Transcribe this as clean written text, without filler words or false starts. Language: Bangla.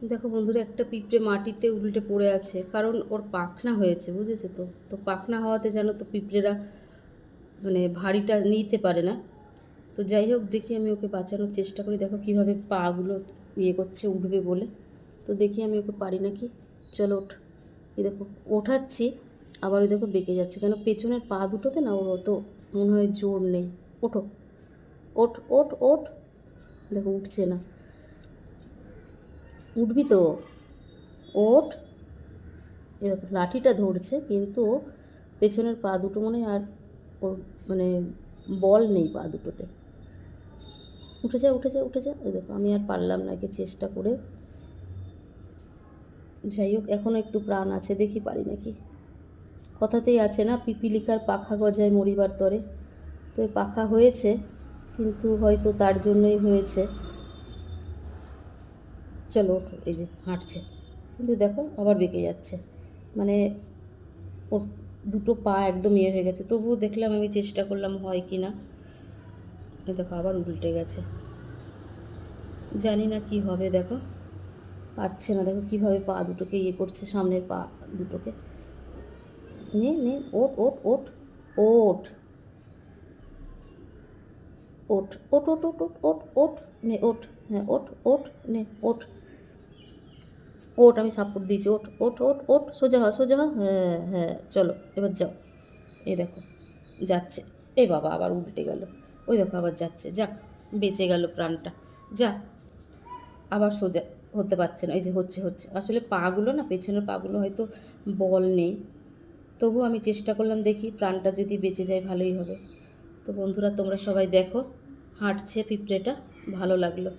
দেখো বন্ধুরা, একটা পিঁপড়ে মাটিতে উল্টে পড়ে আছে, কারণ ওর পাখনা হয়েছে, বুঝেছো তো। তো পাখনা হওয়াতে জানো তো পিঁপড়েরা মানে ভারীটা নিতে পারে না। তো যাই হোক, দেখি আমি ওকে বাঁচানোর চেষ্টা করি। দেখো কীভাবে পাগুলো ইয়ে করছে উঠবে বলে। তো দেখি আমি ওকে পারি নাকি। চলো ওঠ। এই দেখো ওঠাচ্ছি, আবার ওই দেখো বেঁকে যাচ্ছে, কেন পেছনের পা দুটোতে না ওর অত মনে হয় জোর নেই। ওঠো, ওঠ ওঠ ওঠ। দেখো উঠছে না। উঠবি তো, ওঠ। এরকম লাঠিটা ধরছে, কিন্তু পেছনের পা দুটো মনে হয় আর ওর মানে বল নেই পা দুটোতে। উঠে যা উঠে যা উঠে যা। এই দেখো আমি আর পারলাম না একে চেষ্টা করে। যাই হোক, এখনও একটু প্রাণ আছে, দেখি পারি নাকি। কথাতেই আছে না, পিপিলিকার পাখা গজায় মরিবার তরে। তো এই পাখা হয়েছে, কিন্তু হয়তো তার জন্যই হয়েছে। চলো ওঠো। এই যে হাঁটছে, কিন্তু দেখো আবার বেঁকে যাচ্ছে, মানে ওর দুটো পা একদম ইয়ে হয়ে গেছে। তবুও দেখলাম, আমি চেষ্টা করলাম হয় কি না। দেখো আবার উল্টে গেছে, জানি না কি হবে। দেখো পাচ্ছে না, দেখো কীভাবে পা দুটোকে ইয়ে করছে, সামনের পা দুটোকে। নে নে, ওঠ ওঠ ওঠ ওঠ ওঠ ওঠ ওঠ ওঠ ওঠ ওঠ ওঠ নে ওঠ। হ্যাঁ ওঠ ওঠ নে ওঠ ওঠ। আমি সাপোর্ট দিয়েছি, ওঠ ওঠ ওঠ ওঠ। সোজা হ সোজা হ। হ্যাঁ হ্যাঁ, চলো এবার যাও। এই দেখো যাচ্ছে। এ বাবা, আবার উল্টে গেল। ওই দেখো আবার যাচ্ছে, যাক বেঁচে গেল প্রাণটা। যা, আবার সোজা হতে পারছে না। এই যে হচ্ছে হচ্ছে, আসলে পাগুলো না, পেছনের পাগুলো হয়তো বল নেই। তবু আমি চেষ্টা করলাম, দেখি প্রাণটা যদি বেঁচে যায় ভালোই হবে। তো বন্ধুরা, তোমরা সবাই দেখো হাঁটছে পিঁপড়েটা, ভালো লাগলো।